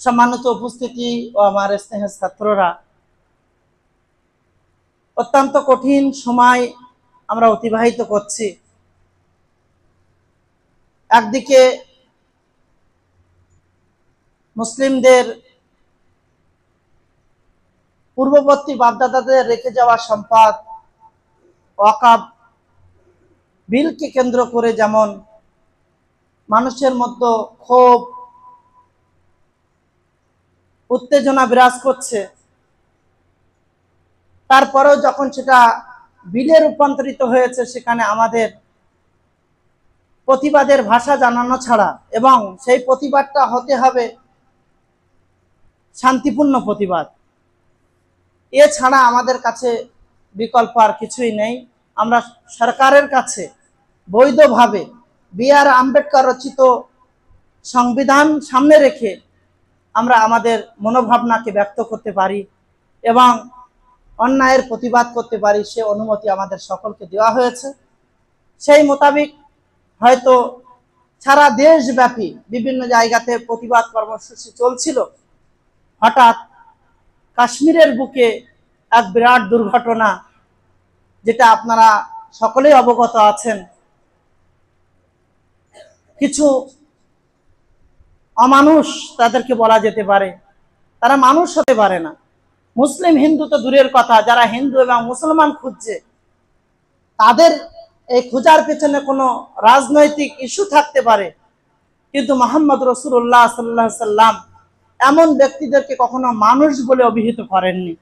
সম্মানিত উপস্থিতি ও আমার স্নেহের ছাত্ররা, অত্যন্ত কঠিন সময় আমরা অতিবাহিত করছি। একদিকে মুসলিমদের পূর্ববর্তী বাপদাদাদের রেখে যাওয়া সম্পদ ওয়াকফ বিলকে কেন্দ্র করে যেমন মানুষের মধ্যে ক্ষোভ উত্তেজনা বিরাজ করছে, তারপরেও যখন সেটা বিলে রূপান্তরিত হয়েছে, সেখানে আমাদের প্রতিবাদের ভাষা জানানো ছাড়া, এবং সেই প্রতিবাদটা হতে হবে শান্তিপূর্ণ প্রতিবাদ, এছাড়া আমাদের কাছে বিকল্প আর কিছুই নেই। আমরা সরকারের কাছে বৈধভাবে বি.আর. আম্বেদকর রচিত সংবিধান সামনে রেখে আমরা আমাদের মনোভাবনাকে ব্যক্ত করতে পারি এবং অন্যায়ের প্রতিবাদ করতে পারি, সে অনুমতি আমাদের সকলকে দেওয়া হয়েছে। সেই মোতাবেক হয়তো সারা দেশব্যাপী বিভিন্ন জায়গাতে প্রতিবাদ কর্মসূচি চলছিল। হঠাৎ কাশ্মীরের বুকে এক বিরাট দুর্ঘটনা, যেটা আপনারা সকলেই অবগত আছেন। কিছু অমানুষ তাদেরকে বলা যেতে পারে, তারা মানুষ হতে পারে না। মুসলিম হিন্দু তো দূরের কথা, যারা হিন্দু এবং মুসলমান খুঁজছে, তাদের এই খোঁজার পেছনে কোনো রাজনৈতিক ইস্যু থাকতে পারে, কিন্তু মুহাম্মদ রাসূলুল্লাহ সাল্লাল্লাহু আলাইহি সাল্লাম এমন ব্যক্তিদেরকে কখনো মানুষ বলে অভিহিত করেননি।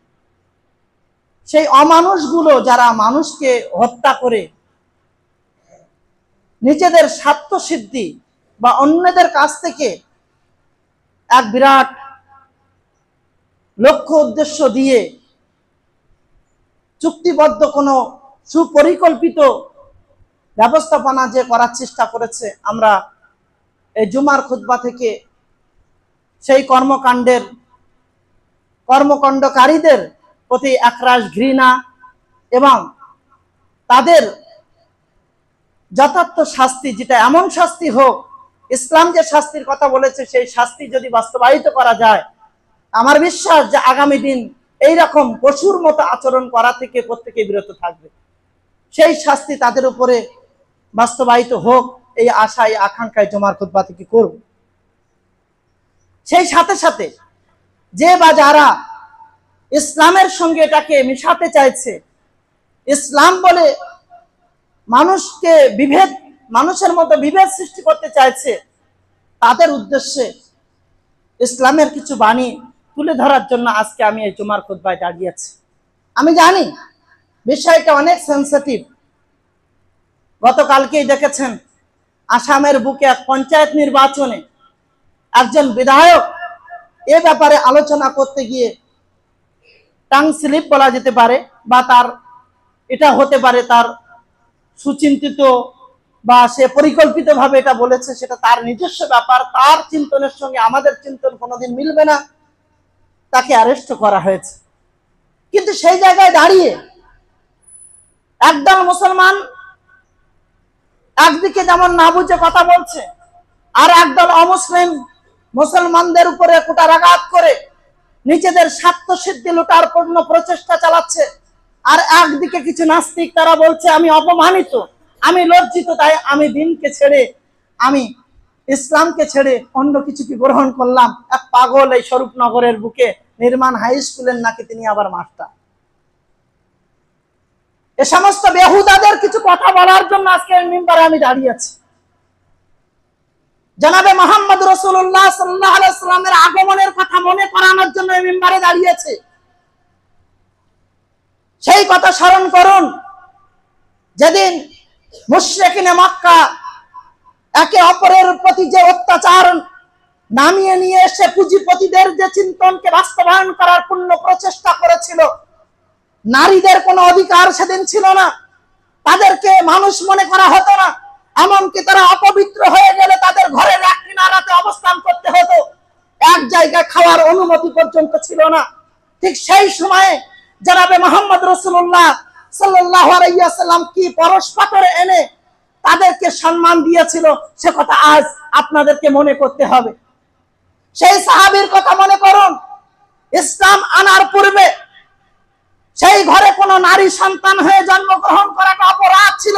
সেই অমানুষগুলো যারা মানুষকে হত্যা করে নিজেদের স্বার্থ সিদ্ধি বা অন্যদের কাছ থেকে এক বিরাট লক্ষ্য উদ্দেশ্য দিয়ে চুক্তিবদ্ধ কোনো সুপরিকল্পিত ব্যবস্থাপনা যে করার চেষ্টা করেছে, আমরা এই জুমার খুতবা থেকে সেই কর্মকাণ্ডকারীদের প্রতি একরাশ ঘৃণা এবং তাদের যথার্থ শাস্তি, যেটা এমন শাস্তি হোক, ইসলাম যে শাস্তির কথা বলেছে সেই শাস্তি যদি বাস্তবায়িত করা যায়, আমার বিশ্বাস যে আগামী দিন এইরকম পশুর মতো আচরণ করা থেকে প্রত্যেকে বিরত থাকবে। সেই শাস্তি তাদের উপরে বাস্তবায়িত হোক, এই আশায় আকাঙ্ক্ষায় জুমার খুতবা থেকে করব। সেই সাথে সাথে যে বা যারা ইসলামের সঙ্গে এটাকে মিশাতে চাইছে, ইসলাম বলে মানুষের মধ্যে বিভেদ সৃষ্টি করতে চাইছে, তাদের উদ্দেশ্যে ইসলামের কিছু বাণী তুলে ধরার জন্য আজকে আমি এই জুমার খুতবায় দাঁড়িয়েছি। আমি জানি বিষয়টা অনেক সেনসিটিভ। গতকালকেই দেখেছেন আসামের বুকে এক পঞ্চায়েত নির্বাচনে একজন বিধায়ক এ ব্যাপারে আলোচনা করতে গিয়ে টাং স্লিপ বলা যেতে পারে, বা তার এটা হতে পারে তার সুচিন্তিত বা সে পরিকল্পিতভাবে এটা বলেছে, সেটা তার নিজস্ব ব্যাপার, তার চিন্তনের সঙ্গে আমাদের চিন্তন কোনোদিন মিলবে না, তাকে অ্যারেস্ট করা হয়েছে। কিন্তু সেই জায়গায় দাঁড়িয়ে একদল মুসলমান একদিকে যেমন না বুঝে কথা বলছে, আর একদল অমুসলিম মুসলমানদের উপরে কুটারাঘাত করে নিজেদের স্বার্থ সিদ্ধি লুটার পূর্ণ প্রচেষ্টা চালাচ্ছে। আর একদিকে কিছু নাস্তিক, তারা বলছে আমি অপমানিত, আমি লজ্জিত, তাই আমি দিনকে ছেড়ে, আমি ইসলামকে ছেড়ে অন্য কিছুকে গ্রহণ করলাম। এক পাগল এই স্বরূপনগরের বুকে নির্মাণ হাই স্কুলের নাকি তিনি আবার মাস্টার। এ সমস্ত বেহুদাদের কিছু কথা বলার জন্য আজকে মিম্বারে আমি দাঁড়িয়েছি। জনাবে মুহাম্মদ রাসূলুল্লাহ সাল্লাল্লাহু আলাইহি ওয়াসাল্লামের আগমনের কথা মনে করানোর জন্য এই মিম্বারে দাঁড়িয়েছে। সেই কথা স্মরণ করুন, যেদিন মুশরিকিনে মক্কা একে অপরের প্রতি যে অত্যাচার নামিয়ে নিয়ে এসে পুঁজিপতিদের যে চিন্তনকে বাস্তবায়ন করার পূর্ণ প্রচেষ্টা করেছিল, নারীদের কোনো অধিকার সেদিন ছিল না, তাদেরকে মানুষ মনে করা হতো না, এমনকি তারা অপবিত্র হয়ে গেলে তাদের ঘরের এক কিনারাতে অবস্থান করতে হতো, এক জায়গায় খাওয়ার অনুমতি পর্যন্ত ছিল না। ঠিক সেই সময়ে জনাবে মুহাম্মদ রাসূলুল্লাহ সাল্লাল্লাহু আলাইহি ওয়াসাল্লাম কি পরশ পাথরে এনে তাদেরকে সম্মান দিয়েছিল, সে কথা আজ আপনাদেরকে মনে করতে হবে। সেই সাহাবীর কথা মনে করুন। ইসলাম আনার পূর্বে সেই ঘরে কোনো নারী সন্তান হয়ে জন্মগ্রহণ করাটা অপরাধ ছিল।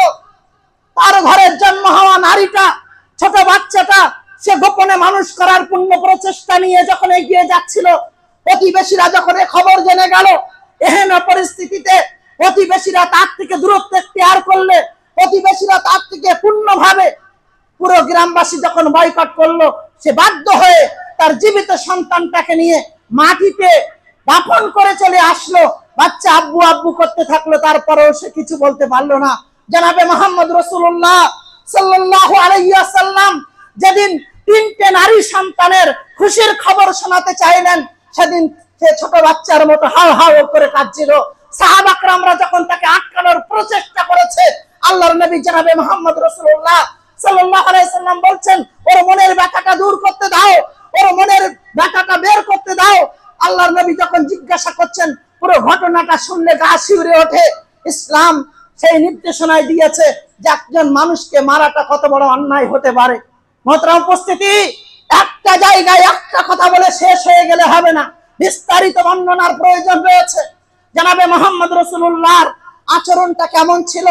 তার ঘরে জন্ম হওয়া নারীটা, ছোট বাচ্চাটা, সে গোপনে মানুষ করার পূর্ণ প্রচেষ্টা নিয়ে যখন এগিয়ে যাচ্ছিল, প্রতিবেশীরা যখন এ খবর জেনে গেল, এহেন পরিস্থিতিতে প্রতিবেশীরা তার থেকে দূরত্ব এখতিয়ার করলে, প্রতিবেশীরা তার থেকে পূর্ণভাবে পুরো গ্রামবাসী যখন বয়কট করলো, সে বাধ্য হয়ে তার জীবিত সন্তানটাকে নিয়ে মাটিতে দাফন করে চলে আসলো। বাচ্চা আব্বু আব্বু করতে থাকলো, তারপরেও সে কিছু বলতে পারলো না। জনাবে মুহাম্মদ রাসূলুল্লাহ সাল্লাল্লাহু আলাইহি ওয়াসাল্লাম যেদিন 3টে নারী সন্তানের খুশির খবর শোনাতে চাইলেন, সেদিন সে ছোট বাচ্চার মতো হাউ হাউ করে কাঁদছিল। সাহাবা کرامরা যখন তাকে আটকানোর প্রচেষ্টা করেছে, আল্লাহর নবী জনাবে মুহাম্মদ রাসূলুল্লাহ সাল্লাল্লাহু আলাইহি ওয়াসাল্লাম বলছেন, ওর মনের ব্যথাটা দূর করতে দাও, ওর মনের ব্যথাটা বের করতে দাও। আল্লাহর নবী যখন জিজ্ঞাসা করছেন, পুরো ঘটনাটা শুনলে গা শিউরে ওঠে। ইসলাম সেই নির্দেশনায় দিয়েছে যে একজন মানুষকে মারাটা কত বড় অন্যায় হতে পারে। মোহতারাম উপস্থিতি, একটা জায়গায় একটা কথা বলে শেষ হয়ে গেলে হবে না, বিস্তারিত বর্ণনার প্রয়োজন রয়েছে। জনাবে মুহাম্মদ রাসূলুল্লাহর আচরণটা কেমন ছিল?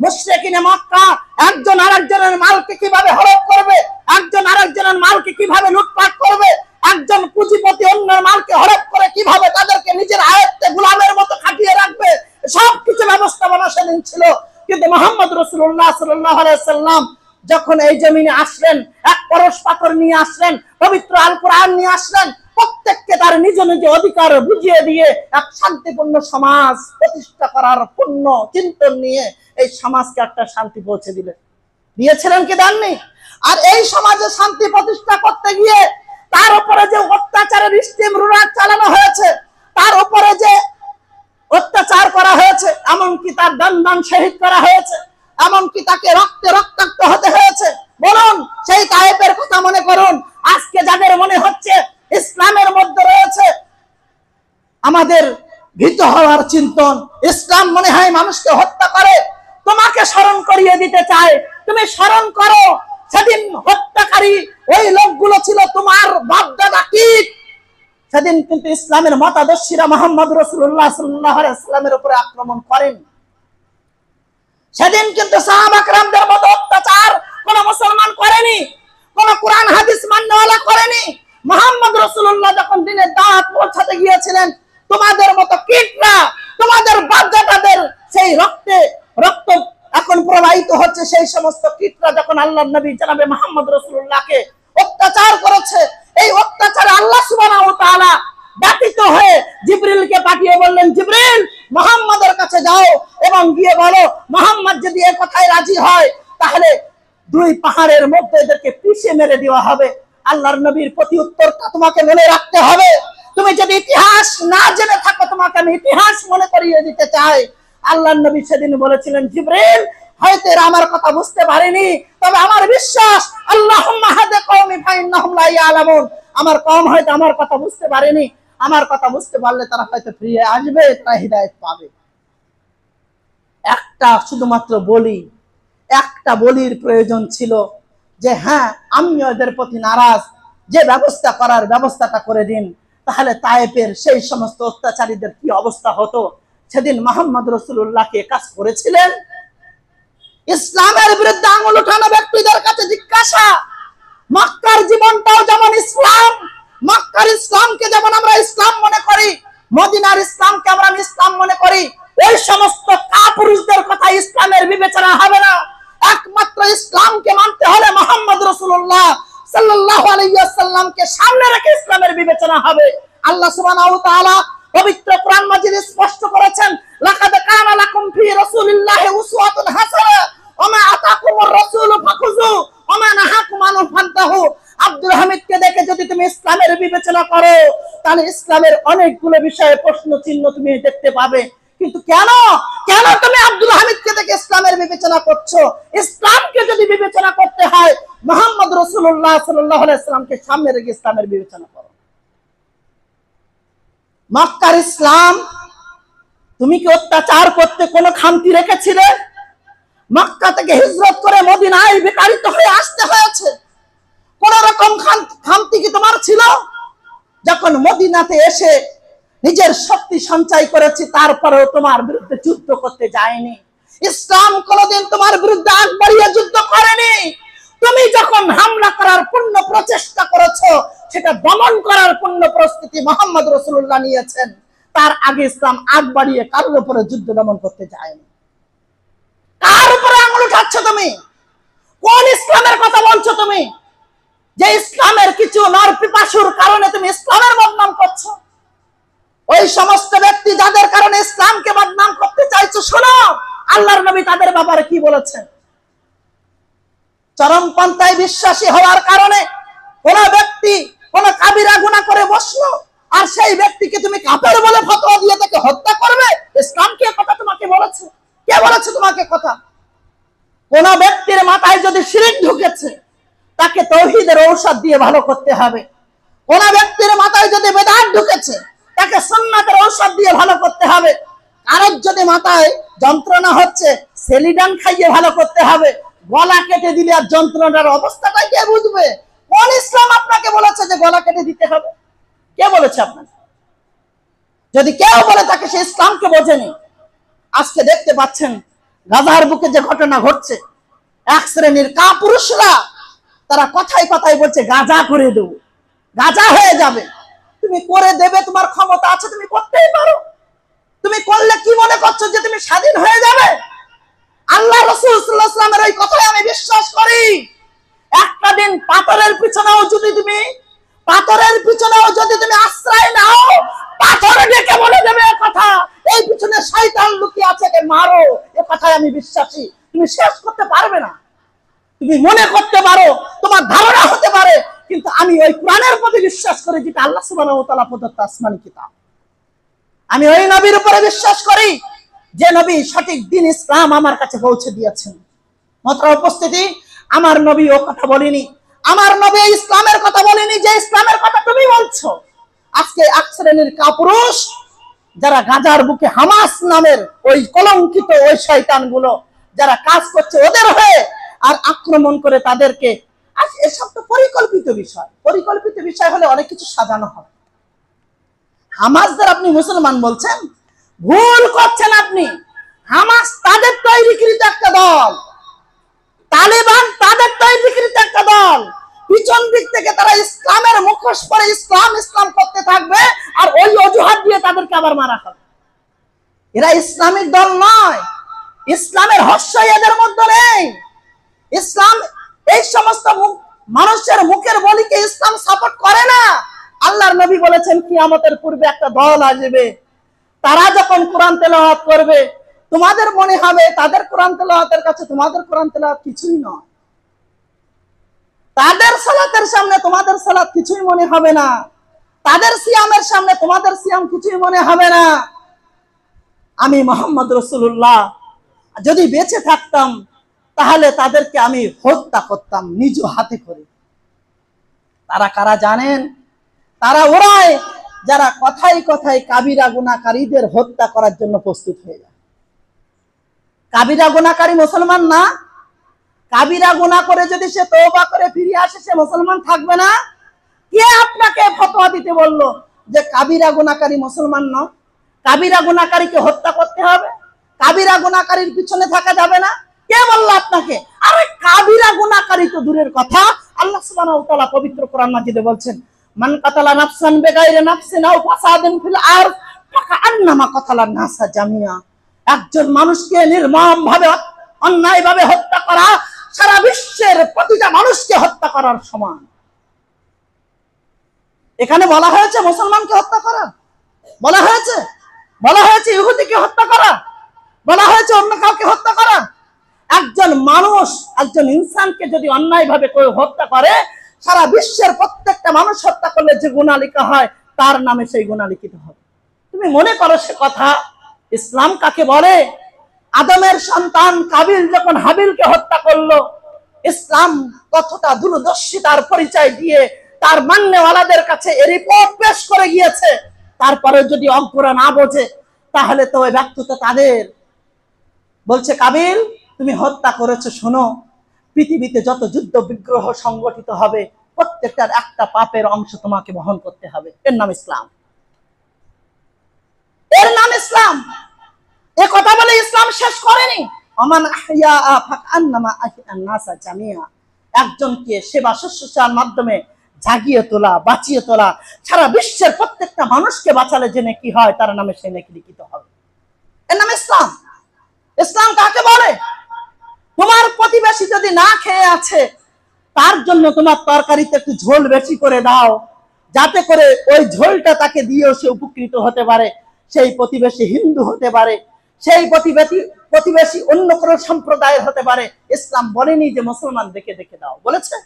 মুশরিকিনে মক্কা একজন আরেকজনের মালকে কিভাবে হরপ করবে, একজন আরেকজনের মালকে কিভাবে লুটপাট করবে, একজন পুঁজিপতি অন্যের মালকে হরপ করে কিভাবে তাদেরকে নিজের আয়ত্তে গোলামের মতো খাটিয়ে রাখবে, সবকিছু ব্যবস্থাপনা সেদিন ছিল। কিন্তু মুহাম্মদ রাসূলুল্লাহ সাল্লাল্লাহু আলাইহি ওয়াসাল্লাম যখন এই জমিনে আসলেন, এক পরশ পাথর নিয়ে আসলেন, পবিত্র আল কোরআন নিয়ে আসলেন, প্রত্যেককে তার নিজ নিজ অধিকার বুঝিয়ে দিয়ে এক শান্তিপূর্ণ সমাজ প্রতিষ্ঠা করার পূর্ণ চিন্তন নিয়ে এই সমাজকে একটা শান্তি পৌঁছে দিয়েছিলেন কি দেননি? আর এই সমাজে শান্তি প্রতিষ্ঠা করতে গিয়ে তার উপরে যে অত্যাচারের স্টিম রুলার চালানো হয়েছে, তার উপরে যে অত্যাচার করা হয়েছে, এমনকি তার দান শহীদ করা হয়েছে, এমনকি তাকে রক্তে রক্তাক্ত হতে হয়েছে। বলুন, সেই তায়েফের কথা মনে করুন। আজকে যাদের মনে হচ্ছে ইসলামের মধ্যে রয়েছে আমাদের ভীত হওয়ার চিন্তন, ইসলাম মনে হয় মানুষকে হত্যা করে, তোমাকে স্মরণ করিয়ে দিতে চায়। তুমি স্মরণ করো, সেদিন হত্যাকারী ওই লোকগুলো ছিল তোমার বাপদাদা কীট। সেদিন কিন্তু ইসলামের মতাদর্শীরা মুহাম্মদ রাসূলুল্লাহ সাল্লাল্লাহু আলাইহি ওয়াসাল্লামের উপরে আক্রমণ করেন। সেদিন কিন্তু সাহাবা کرامদের মতো অত্যাচার কোন মুসলমান করেনি, কোন কোরআন হাদিস মাননেওয়ালা করেনি। মুহাম্মদ রাসূলুল্লাহ যখন দিনের দাওয়াত পৌঁছাতে গিয়েছিলেন, তোমাদের মতো কীটরা, তোমাদের বাপদাদাদের সেই রক্ত এখন প্রবাহিত হচ্ছে, সেই সমস্ত কীটরা যখন আল্লাহর নবী জনাবে মুহাম্মদ রাসূলুল্লাহকে অত্যাচার করেছে, এই অত্যাচারে আল্লাহ সুবহানাহু ওয়া তাআলা ব্যতীত হয়ে জিবরিলকে পাঠিয়ে বললেন, জিবরিল মুহাম্মাদের কাছে যাও এবং গিয়ে বলো, মুহাম্মদ যদি এই কথায় রাজি হয় তাহলে 2 পাহাড়ের মধ্যে এদেরকে পিষে মেরে দেওয়া হবে। আল্লাহর নবীর প্রতি উত্তরটা তোমাকে মনে রাখতে হবে। তুমি যদি ইতিহাস না জেনে থাকো, তোমাকে আমি ইতিহাস মনে করিয়ে দিতে চাই। আল্লাহর নবী সেদিন বলেছিলেন, জিবরিল হয়তো এরা আমার কথা বুঝতে পারেনি, তবে আমার বিশ্বাস, আল্লাহুম্মা হাদি কওমি ফাইন্নাহুম লা ইয়ালামুন, আমার কওম হয়তো আমার কথা বুঝতে পারেনি, আমার কথা বুঝতে পারলে তারা হয়তো ফিরে আসবে, তারা হিদায়াত পাবে। একটা শুধুমাত্র একটা বলির প্রয়োজন ছিল যে হ্যাঁ, আমি ওদের প্রতি নারাজ, যে ব্যবস্থা করার ব্যবস্থাটা করে দিন। তাহলে তায়েফের সেই সমস্ত অত্যাচারীদের কি অবস্থা হতো? সেদিন মুহাম্মদ রাসূলুল্লাহকে কাজ করেছিলেন। ইসলামের বিরুদ্ধে আঙুল উঠানো ব্যক্তিদের কাছে জিজ্ঞাসা, মক্কার জীবনটাও যেমন ইসলাম, মক্কার ইসলামকে যেমন আমরা ইসলাম মনে করি, মদিনার ইসলামকে আমরা ইসলাম মনে করি, ওই সমস্ত কাপুরুষদের কথা ইসলামের বিবেচনা হবে না। একমাত্র ইসলামকে মানতে হলে মুহাম্মদ রাসূলুল্লাহ সাল্লাল্লাহু আলাইহি ওয়াসাল্লামকে সামনে রেখে ইসলামের বিবেচনা হবে। আল্লাহ সুবহানাহু ওয়া তাআলা পবিত্র কোরআন মাজিদে স্পষ্ট করেছেন, লাকাদ কানা লাকুম ফি রাসূলিল্লাহি উসওয়াতুন হাসানাহ ওয়া মা আতাকুমুর রাসূলু ফাখুযু ওয়া মা নাহাকুম আনহু ফান্তাহু। আব্দুল হামিদকে দেখে যদি তুমি ইসলামের বিবেচনা করো, তাহলে ইসলামের অনেকগুলো বিষয়ে প্রশ্ন চিহ্ন তুমি দেখতে পাবে। কিন্তু কেন তুমি আব্দুল হামিদকে দেখে ইসলামের বিবেচনা করছো? ইসলামকে যদি বিবেচনা করতে হয়, মুহাম্মদ রাসূলুল্লাহ সাল্লাল্লাহু আলাইহি ওয়াসাল্লামকে সামনে রেখে ইসলামের বিবেচনা করো। মক্কার ইসলাম, তুমি কি অত্যাচার করতে কোনো খামতি রেখেছিলে? মক্কা থেকে হিজরত করে মদিনায় বিতাড়িত হয়ে আসতে হয়েছে, কোন রকম খামতি কি তোমার ছিল? যখন মদিনাতে এসে নিজের শক্তি সঞ্চয় করেছি, তারপরেও তোমার বিরুদ্ধে যুদ্ধ করতে যায়নি। ইসলাম কোনোদিন তোমার বিরুদ্ধে আগ বাড়িয়ে যুদ্ধ করেনি। তুমি যখন হামলা করার পূর্ণ প্রচেষ্টা করেছো, সেটা দমন করার পূর্ণ প্রস্তুতি মোহাম্মদ রাসূলুল্লাহ নিয়েছেন। তার আগে ইসলাম আগ বাড়িয়ে কারোর উপরে যুদ্ধ দমন করতে যায়নি। কার উপরে আঙুল উঠাচ্ছ তুমি? কোন ইসলামের কথা বলছো তুমি? যে ইসলামের কিছু নরপিপাসুর কারণে তুমি ইসলামের বদনাম করছো। ওই সমস্ত ব্যক্তি যাদের কারণে ইসলামকে বদনাম করতে চাইছো, শোনো আল্লাহর নবী তাদের ব্যাপারে কি বলেছেন। চরমপন্থায় বিশ্বাসী হওয়ার কারণে কোন ব্যক্তি কোন কাবিরা গুনাহ করে বসলো, আর সেই ব্যক্তিকে তুমি কাফের বলে ফতোয়া দিয়ে তাকে হত্যা করবে, ইসলাম কি কথা তোমাকে বলেছে? কে বলেছে তোমাকে কথা? কোন ব্যক্তির মাথায় যদি শিরক ঢুকেছে, তাকে তাওহীদের ঔষধ দিয়ে ভালো করতে হবে। কোন ব্যক্তির মাথায় যদি বেদাত ঢুকেছে, তাকে সুন্নাতের ঔষধ দিয়ে ভালো করতে হবে। কারোর যদি মাথায় যন্ত্রণা হচ্ছে, সেলিডান খাইয়ে ভালো করতে হবে। গলা কেটে দিলে আর যন্ত্রণার অবস্থাটা কে বুঝবে? কোন ইসলাম আপনাকে বলেছে যে গলা কেটে দিতে হবে? কে বলেছে আপনাকে? যদি কেউ বলে তাকে সে ইসলামকে বোঝেনি। আজকে দেখতে পাচ্ছেন গাজার বুকে যে ঘটনা ঘটছে, এক শ্রেণীর কাপুরুষরা তারা কথায় কথায় বলছে গাজা করে দেব, গাজা হয়ে যাবে। তুমি করে দেবে, তোমার ক্ষমতা আছে, তুমি করতেই পারো। তুমি করলে কি মনে করছো যে তুমি স্বাধীন হয়ে যাবে? আল্লাহ রাসূল সাল্লাল্লাহু আলাইহি ওয়াসাল্লামের ওই কথাই আমি বিশ্বাস করি। একটা দিন পাথরের পিছনেও যদি তুমি আশ্রয় নাও, পাথর ডেকে বলে দেবে কথা, এই পিছনে শয়তান লুকিয়ে আছে, কে মারো। এ কথাই আমি বিশ্বাসী। তুমি শেষ করতে পারবে না। তুমি মনে করতে পারো, তোমার ধারণা হতে পারে, কিন্তু আমি ওই কোরআনের প্রতি বিশ্বাস করি, যেটা আল্লাহ সুবহানাহু ওয়া তাআলা প্রদত্ত আসমানী কিতাব। আমি ওই নবীর উপরে বিশ্বাস করি যে নবী সঠিক দিন ইসলাম আমার কাছে পৌঁছে দিয়েছেন। মাত্র উপস্থিতি, আমার নবী ও কথা বলেনি, আমার নবী ইসলামের কথা বলেনি যে ইসলামের কথা তুমি বলছো। আজকে এক শ্রেণীর কাপুরুষ যারা গাজার বুকে হামাস নামের ওই কলঙ্কিত ওই শয়তানগুলো যারা কাজ করছে ওদের হয়ে, আর আক্রমণ করে তাদেরকে। আজ এসব তো পরিকল্পিত বিষয়। পরিকল্পিত বিষয় হলে অনেক কিছু সাজানো হয়। হামাসদের আপনি মুসলমান বলছেন, ভুল করছেন আপনি। হামাস তাদের তৈরিকৃত একটা দল, তালেবান তাদের তৈরিকৃত একটা দল। পিছন দিক থেকে তারা ইসলামের মুখোশ পরে ইসলাম ইসলাম করতে থাকবে, আর ওই অজুহাত দিয়ে তাদেরকে আবার মারা হবে। এরা ইসলামিক দল নয়, ইসলামের হর্ষই এদের মধ্যে নেই। ইসলাম এই সমস্ত মানুষের মুখের বলিকে ইসলাম সাপোর্ট করে না। আল্লাহর নবী বলেছেন কিয়ামতের পূর্বে একটা দল আসবে, তারা যখন কোরআন তেলাওয়াত করবে, তোমাদের মনে হবে তাদের কোরআন তেলাওয়াতের কাছে তোমাদের কোরআন তেলাওয়াত কিছুই নয়। তাদের সালাতের সামনে তোমাদের সালাত কিছুই মনে হবে না, তাদের সিয়ামের সামনে তোমাদের সিয়াম কিছুই মনে হবে না। আমি মুহাম্মদ রাসূলুল্লাহ যদি বেঁচে থাকতাম, তাহলে তাদেরকে আমি হত্যা করতাম নিজ হাতে করে। তারা কারা জানেন? তারা ওরাই যারা কথায় কথায় কাবিরা গুনাহকারীদের হত্যা করার জন্য প্রস্তুত হয়ে যায়। কাবিরা গুনাহকারী মুসলমান না? কাবিরা গুনাহ করে যদি সে তওবা করে ফিরে আসে, সে মুসলমান থাকবে না? কে আপনাকে ফতোয়া দিতে বললো যে কাবিরা গুনাহকারী মুসলমান নয়? কাবিরা গুনাহকারীকে হত্যা করতে হবে, কাবিরা গুনাহকারীর পিছনে থাকা যাবে না? কে বললো আপনাকে? আরে কাবিরা গুনাহকারী তো দূরের কথা, আল্লাহ সুবহানাহু ওয়া তাআলা পবিত্র কোরআন মাজিদে বলছেন, মান কাতালা নাফসান বিগাইরি নাফসিন আও ফাসাদিন ফিল আরদ ফাকান্নামা কাতালান নাসা জামিয়া। একজন মানুষকে নির্মমভাবে অন্যায়ভাবে হত্যা করা সারা বিশ্বের প্রতিটা মানুষকে হত্যা করার সমান। এখানে বলা হয়েছে মুসলমানকে হত্যা করা, বলা হয়েছে ইহুদিকে হত্যা করা, বলা হয়েছে অন্য কাউকে হত্যা করা। একজন মানুষ, একজন ইনসানকে যদি অন্যায়ভাবে কেউ হত্যা করে, সারা বিশ্বের প্রত্যেকটা মানুষ হত্যা করলে যে গুনাহ লেখা হয়, তার নামে সেই গুনাহ লিখিত হবে। তুমি মনে করো সে কথা? ইসলাম কাকে বলে? আদমের সন্তান কাবিল যখন হাবিলকে হত্যা করলো, ইসলাম কতটা দূরদর্শিতার পরিচয় দিয়ে তার মান্যওয়ালাদের কাছে এই রিপোর্ট পেশ করে গিয়েছে। তারপরে যদি অজ্ঞরা না বোঝে, তাহলে তো ওই ব্যক্তিত্ব তাদের। বলছে কাবিল তুমি হত্যা করেছো, শোনো, পৃথিবীতে যত যুদ্ধ বিগ্রহ সংগঠিত হবে প্রত্যেকটার একটা পাপের অংশ তোমাকে বহন করতে হবে। এর নাম ইসলাম, এর নাম ইসলাম। এ কথা বলে ইসলাম শেষ করেনি। আমান আহইয়া ফাকান্নামা আহইয়ান নাসা জামিয়া, একজনকে সেবা শুশ্রূষার মাধ্যমে জাগিয়ে তোলা, বাঁচিয়ে তোলা, সারা বিশ্বের প্রত্যেকটা মানুষকে বাঁচালে যে নেকি হয় তার নামে সে নেকি লিখিত হবে। এর নাম ইসলাম। ইসলাম কাকে বলে? তোমার প্রতিবেশী যদি না খেয়ে আছে, তার জন্য তোমার তরকারিতে একটু ঝোল বেশি করে দাও, যাতে করে ওই ঝোলটা তাকে দিয়েও সে উপকৃত হতে পারে। সেই প্রতিবেশী হিন্দু হতে পারে, সেই প্রতিবেশী অন্য কোন সম্প্রদায়ের হতে পারে। ইসলাম বলেনি যে মুসলমান দেখে দেখে দাও, বলেছে?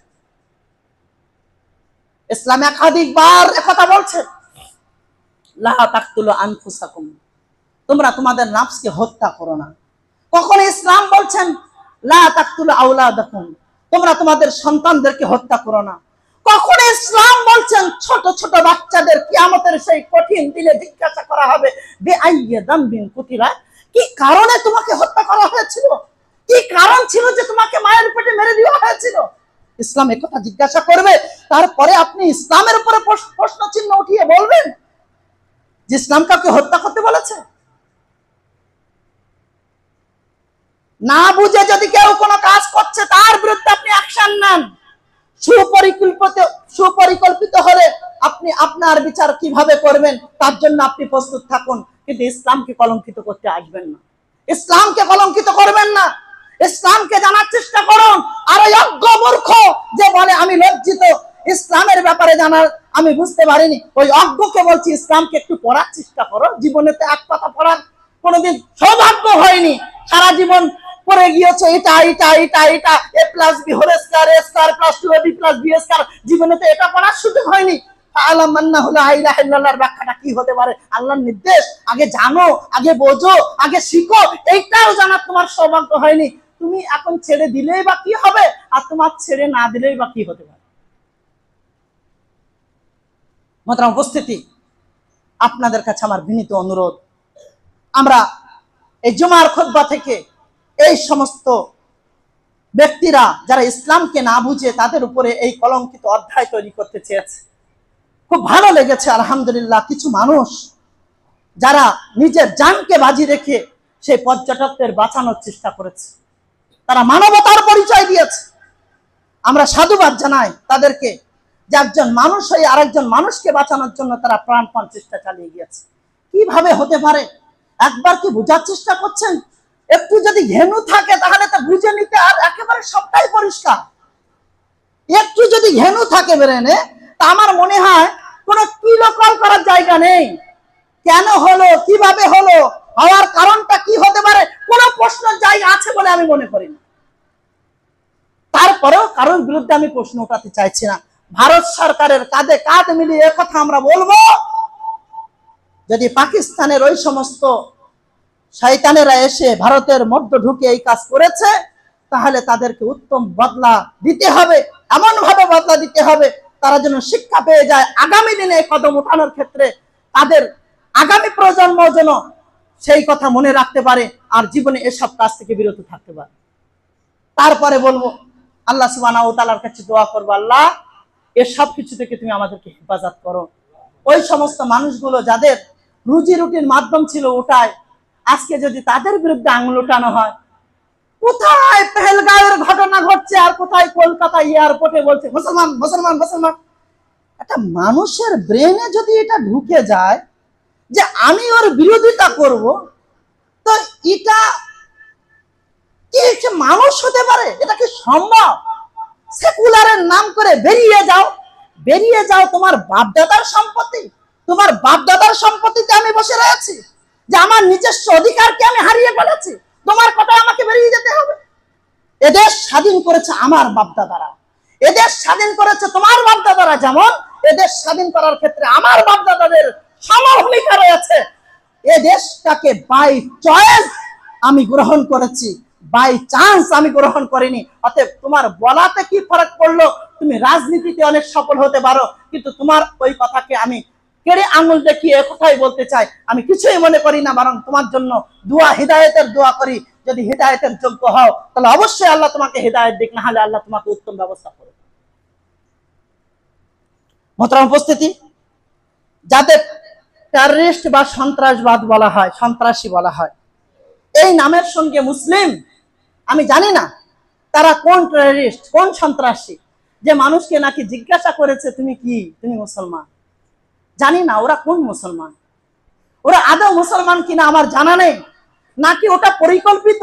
ইসলাম একাধিকবার একথা বলছে, লা তাকতুলু আনফুসাকুম, তোমরা তোমাদের নাফসকে হত্যা করো না। কখন ইসলাম বলছেন লা তাকতুলু আওলাদাকুম, তোমরা তোমাদের সন্তানদেরকে হত্যা করো না। কখন ইসলাম বলছেন ছোট ছোট বাচ্চাদের কিয়ামতের সেই কঠিন দিনে জিজ্ঞাসা করা হবে বিআইয়ি যামবিন কুতিলা, কি কারণে তোমাকে হত্যা করা হয়েছিল, কি কারণ ছিল যে তোমাকে মায়ের পেটে মেরে দেওয়া হয়েছিল? ইসলাম একথা জিজ্ঞাসা করবে, তারপরে আপনি ইসলামের উপরে প্রশ্ন চিহ্ন উঠিয়ে বলবেন যে ইসলাম কাউকে হত্যা করতে বলেছে? না বুঝে যদি কেউ কোনো কাজ করছে তার বিরুদ্ধে আপনি অ্যাকশন নেন। সুপরিকল্পিত হলে আপনি আপনার বিচার কিভাবে করবেন তার জন্য আপনি প্রস্তুত থাকুন, কিন্তু ইসলামকে কলঙ্কিত করতে আসবেন না, ইসলামকে কলঙ্কিত করবেন না। ইসলামকে জানার চেষ্টা করুন। আর ওই অজ্ঞ মূর্খ যে বলে আমি লজ্জিত, ইসলামের ব্যাপারে জানার আমি বুঝতে পারিনি, ওই অজ্ঞকে বলছি ইসলামকে একটু পড়ার চেষ্টা করো। জীবনে তো এক পাতা পড়ার কোনোদিন সৌভাগ্য হয়নি, সারা জীবন পড়ে গিয়েছো এটা এটা এটা এটা, a plus B whole square, a square plus 2ab plus B square, জীবনে তো এটা পড়ার সুযোগ হয়নি। আলাম আন্নাহু লা ইলাহা ইল্লাল্লাহর ব্যাখ্যাটা কি হতে পারে, আল্লাহর নির্দেশ আগে জানো, আগে বোঝো, আগে শিখো, এইটাও জানার তোমার সৌভাগ্য হয়নি। তুমি এখন ছেড়ে দিলেই বা কি হবে, আর তোমার ছেড়ে না দিলেই বা কি হতে পারে? মোহতারাম উপস্থিতি, আপনাদের কাছে আমার বিনীত অনুরোধ, আমরা এই জুমার খুতবা থেকে এই সমস্ত ব্যক্তিরা যারা ইসলামকে না বুঝে তাদের উপরে এই কলঙ্কিত অধ্যায় তৈরি করতে চেয়েছে, খুব ভালো লেগেছে। আলহামদুলিল্লাহ, কিছু মানুষ যারা নিজের জানকে বাজি রেখে সেই পর্যটকদের বাঁচানোর চেষ্টা করেছে, তারা মানবতার পরিচয় দিয়েছে। আমরা সাধুবাদ জানাই তাদেরকে যে একজন মানুষ হয়ে আরেকজন মানুষকে বাঁচানোর জন্য তারা প্রাণপণ চেষ্টা চালিয়ে গিয়েছে। কিভাবে হতে পারে একবার কি বোঝার চেষ্টা করছেন? একটু যদি ঘেনু থাকে তাহলে তো বুঝে নিতে আর একেবারে সবটাই পরিষ্কার। একটু যদি ঘেনু থাকে বেরেনে, তা আমার মনে হয় কোনো কিলোকল করার জায়গা নেই। কেন হলো, কিভাবে হলো, হওয়ার কারণটা কি হতে পারে, কোনো প্রশ্নের জায়গা আছে বলে আমি মনে করি না। তারপরেও কারোর বিরুদ্ধে আমি প্রশ্ন উঠাতে চাইছি না। ভারত সরকারের কাঁধে কাঁধ মিলিয়ে একথা আমরা বলবো, যদি পাকিস্তানের ওই সমস্ত শয়তানেরা এসে ভারতের মধ্য ঢুকে এই কাজ করেছে, তাহলে তাদেরকে উত্তম বদলা দিতে হবে, এমন ভাবে বদলা দিতে হবে তারা যেন শিক্ষা পেয়ে যায়, আগামী দিনে কদম উঠানোর ক্ষেত্রে তাদের আগামী প্রজন্ম যেন সেই কথা মনে রাখতে পারে আর জীবনে এসব কাজ থেকে বিরত থাকতে পারে। তারপরে বলবো, আল্লাহ সুবহানাহু ওয়া তাআলার কাছে দোয়া করবো, আল্লাহ এর সব কিছু থেকে তুমি আমাদেরকে হেফাজত করো। ওই সমস্ত মানুষগুলো যাদের রুজি রুটির মাধ্যম ছিল ওটায়, আজকে যদি তাদের বিরুদ্ধে আঙুল উঠানো হয়, কোথায় পেহেলগাঁওয়ের ঘটনা ঘটছে আর কোথায় কলকাতা এয়ারপোর্টে বলছে মুসলমান মুসলমান মুসলমান। একটা মানুষের ব্রেনে যদি এটা ঢুকে যায় যে আমি ওর বিরোধিতা করব, তো এটা কি মানুষ হতে পারে? এটা কি সম্ভব? সেকুলারের নাম করে বেরিয়ে যাও, বেরিয়ে যাও। তোমার বাপদাদার সম্পত্তি, তোমার বাপদাদার সম্পত্তিতে আমি বসে রয়েছি যে আমার নিজস্ব অধিকারকে আমি হারিয়ে ফেলেছি, তোমার কথায় আমাকে বেরিয়ে যেতে হবে? এদেশ স্বাধীন করেছে আমার বাপদাদারা, এদেশ স্বাধীন করেছে তোমার বাপদাদারা, যেমন এদেশ স্বাধীন করার ক্ষেত্রে আমার বাপদাদাদের সমভূমিকা রয়েছে। এ দেশটাকে বাই চয়েস আমি গ্রহণ করেছি, বাই চান্স আমি গ্রহণ করিনি। অতএব তোমার বলাতে কি ফরক পড়লো? তুমি রাজনীতিতে অনেক সফল হতে পারো, কিন্তু তোমার ওই কথাকে আমি কেড়ে আঙুল দেখিয়ে কথাই বলতে চাই, আমি কিছুই মনে করি না, বরং তোমার জন্য দোয়া, হিদায়েতের দোয়া করি। যদি হিদায়েতের যোগ্য হও তাহলে অবশ্যই আল্লাহ তোমাকে হিদায়েত দিক, না হলে আল্লাহ তোমাকে উত্তম ব্যবস্থা করবে। মোহতারাম উপস্থিতি, যাদের টেররিস্ট বা সন্ত্রাসবাদ বলা হয়, সন্ত্রাসী বলা হয়, এই নামের সঙ্গে মুসলিম, আমি জানি না তারা কোন টেররিস্ট, কোন সন্ত্রাসী, যে মানুষকে নাকি জিজ্ঞাসা করেছে তুমি কি, তুমি মুসলমান। জানি না ওরা কোন মুসলমান, ওরা আদৌ মুসলমান কিনা আমার জানা নেই, নাকি ওটা পরিকল্পিত।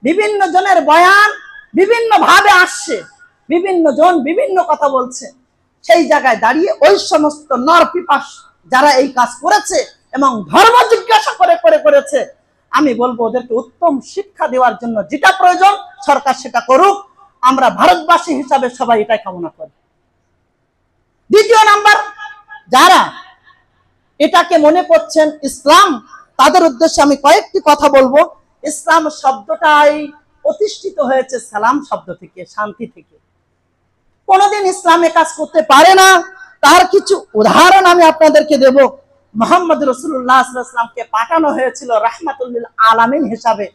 বিভিন্ন জনের বয়ান বিভিন্ন ভাবে আসছে, বিভিন্ন জন বিভিন্ন কথা বলছে, সেই জায়গায় দাঁড়িয়ে ওই সমস্ত নরপিপাস যারা এই কাজ করেছে এবং ধর্ম জিজ্ঞাসা করে করে করেছে, আমি বলবো ওদেরকে উত্তম শিক্ষা দেওয়ার জন্য যেটা প্রয়োজন সরকার সেটা করুক। আমরা ভারতবাসী হিসাবে সবাই এটাই কামনা করি। দ্বিতীয় নাম্বার, যারা এটাকে মনে করছেন ইসলাম, তাদের উদ্দেশ্যে আমি কয়েকটি কথা বলবো। ইসলাম শব্দটাই প্রতিষ্ঠিত হয়েছে সালাম শব্দ থেকে, শান্তি থেকে। কোনদিন ইসলামে কাজ করতে পারে না, তার কিছু উদাহরণ আমি আপনাদেরকে দেব। মুহাম্মদ রাসূলুল্লাহ সাল্লাল্লাহু আলাইহি ওয়াসাল্লামকে পাঠানো হয়েছিল রাহমাতুল লিল আলামিন হিসাবে,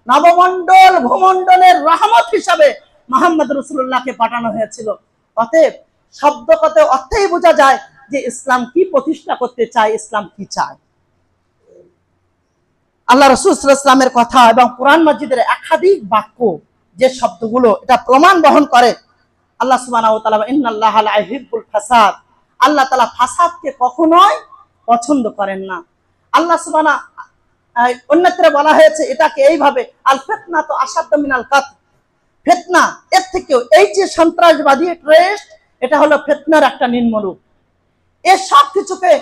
নবমণ্ডল ভূমণ্ডলের রহমত হিসাবে মুহাম্মদ রাসূলুল্লাহকে পাঠানো হয়েছিল। অতএব শব্দ কথা অর্থেই বোঝা যায় যে ইসলাম কি প্রতিষ্ঠা করতে চায়, ইসলাম কি চায়। আল্লাহ রাসূল সাল্লাল্লাহু আলাইহি ওয়াসাল্লামের কথা এবং কোরআন মাজিদের একাধিক বাক্য, যে শব্দগুলো এটা প্রমাণ বহন করে। আল্লাহ সুবহানাহু ওয়া তাআলা ইন্নাল্লাহা লা ইউহিব্বুল ফাসাদ, আল্লাহ তাআলা ফাসাদকে কখনোই পছন্দ করেন না। আল্লাহ সুবহানাহু অন্যত্র বলা হয়েছে এটাকে এইভাবে, আল ফিতনাতু আশাদ্দু মিনাল কাতল, ফিতনা এর থেকেও, এই যে সন্ত্রাসবাদী টেররিস্ট, এটা হলো ফিতনার একটা নিম্নরূপ। এই সব কিছুকে